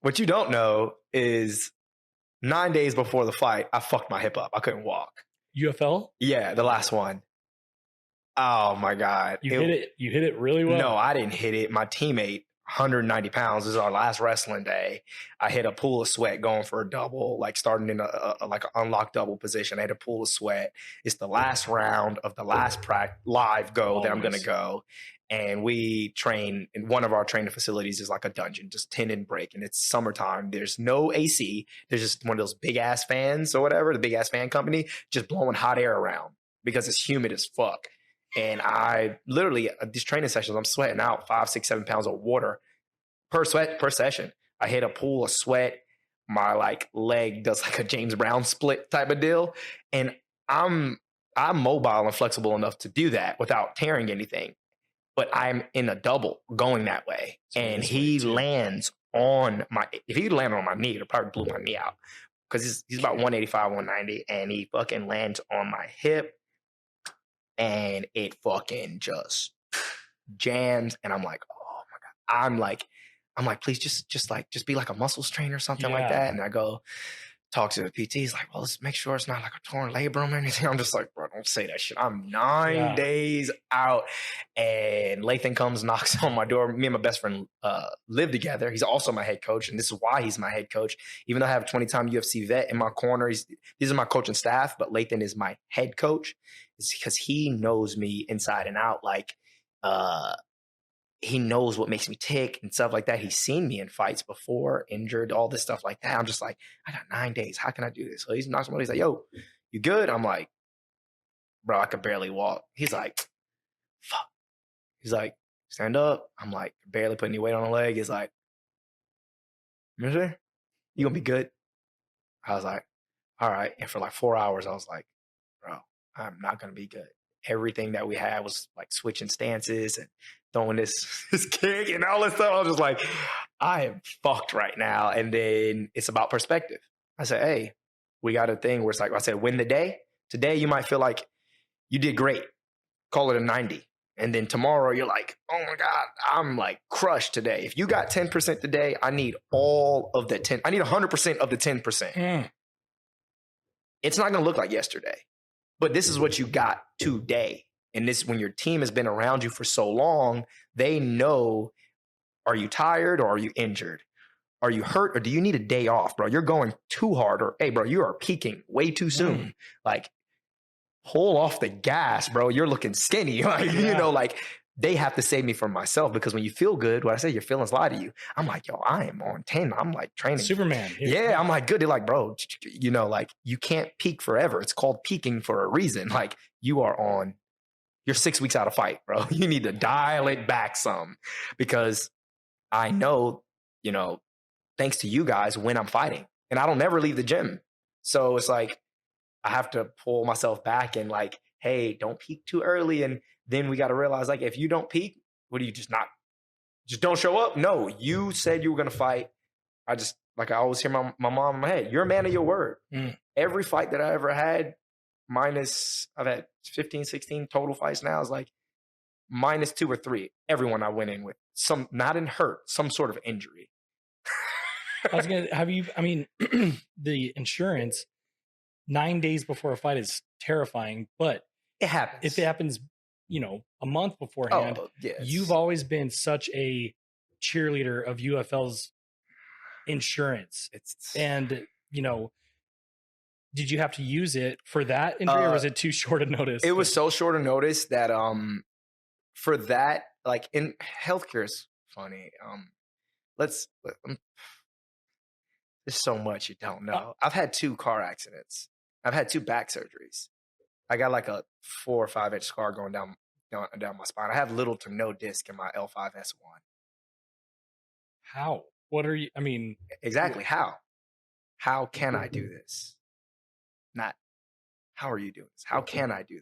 What you don't know is 9 days before the fight, I fucked my hip up. I couldn't walk. UFL? Yeah, the last one. Oh my God. You hit it really well. No, I didn't hit it. My teammate, 190 pounds. This is our last wrestling day. I hit a pool of sweat going for a double, like starting in like an unlocked double position. I had a pool of sweat. It's the last round of the last live go that I'm going to go. And we train in one of our training facilities is like a dungeon, just tin and brick. And it's summertime. There's no AC. There's just one of those big ass fans or whatever, the big ass fan company, just blowing hot air around because it's humid as fuck. And I literally, these training sessions, I'm sweating out 5, 6, 7 pounds of water per session. I hit a pool of sweat. My like leg does like a James Brown split type of deal. And I'm mobile and flexible enough to do that without tearing anything. But I'm in a double going that way. So and he lands on if he landed on my knee, it probably blew my knee out. Because he's about 185, 190. And he fucking lands on my hip. And it fucking just jams. And I'm like, oh my God. I'm like, please just be like a muscles trainer or something like that. And I go talk to the PT. He's like, well, let's make sure it's not like a torn labrum or anything. I'm just like, bro, don't say that shit. I'm 9 days out. And Lathan comes, knocks on my door. Me and my best friend live together. He's also my head coach. And this is why he's my head coach. Even though I have a 20-time UFC vet in my corner, these are my coaching staff, but Lathan is my head coach. It's because he knows me inside and out. Like, he knows what makes me tick and stuff like that. He's seen me in fights before, injured, all this stuff like that. I'm just like, I got 9 days. How can I do this? So he's knocks on. He's like, yo, you good? I'm like, bro, I could barely walk. He's like, fuck. He's like, stand up. I'm like, barely putting any weight on the leg. He's like, you gonna be good? I was like, all right. And for like 4 hours, I was like, bro, I'm not gonna be good. Everything that we had was like switching stances and throwing this kick and all this stuff. I was just like, I am fucked right now. And then it's about perspective. I said, hey, we got a thing where it's like, I said, win the day. Today, you might feel like you did great. Call it a 90. And then tomorrow, you're like, oh my God, I'm like crushed today. If you got 10% today, I need all of that 10. I need 100% of the 10%. It's not going to look like yesterday. But this is what you got today. And this, when your team has been around you for so long, they know, are you tired or are you injured? Are you hurt or do you need a day off, bro? You're going too hard, or, hey, bro, you are peaking way too soon. Like, pull off the gas, bro. You're looking skinny. Like, you know, like, they have to save me from myself, because when you feel good, what I say, your feelings lie to you. I'm like, yo, I am on 10. I'm like training. Superman. Yeah, I'm like, good. They're like, bro, you know, like, you can't peak forever. It's called peaking for a reason. Like, you're 6 weeks out of fight, bro. You need to dial it back some, because I know, you know, thanks to you guys, when I'm fighting, and I don't never leave the gym. So it's like, I have to pull myself back and like, hey, don't peak too early. And then we got to realize, like, if you don't peak, what do you just don't show up? No, you said you were going to fight. I always hear my mom in my head, you're a man of your word. Every fight that I ever had, I've had 15, 16 total fights now, is like -2 or 3. Everyone I went in with some, not in hurt, some sort of injury. The insurance 9 days before a fight is terrifying, but it happens. If it happens, you know, a month beforehand, you've always been such a cheerleader of UFL's insurance. And, you know, did you have to use it for that injury, or was it too short a notice? It was so short a notice that for that, like, in healthcare is funny. There's so much you don't know. I've had 2 car accidents. I've had 2 back surgeries. I got like a 4 or 5 inch scar going down my spine. I have little to no disc in my L5S1. How? What are you? I mean, exactly. How can I do this? Not how are you doing this? How can I do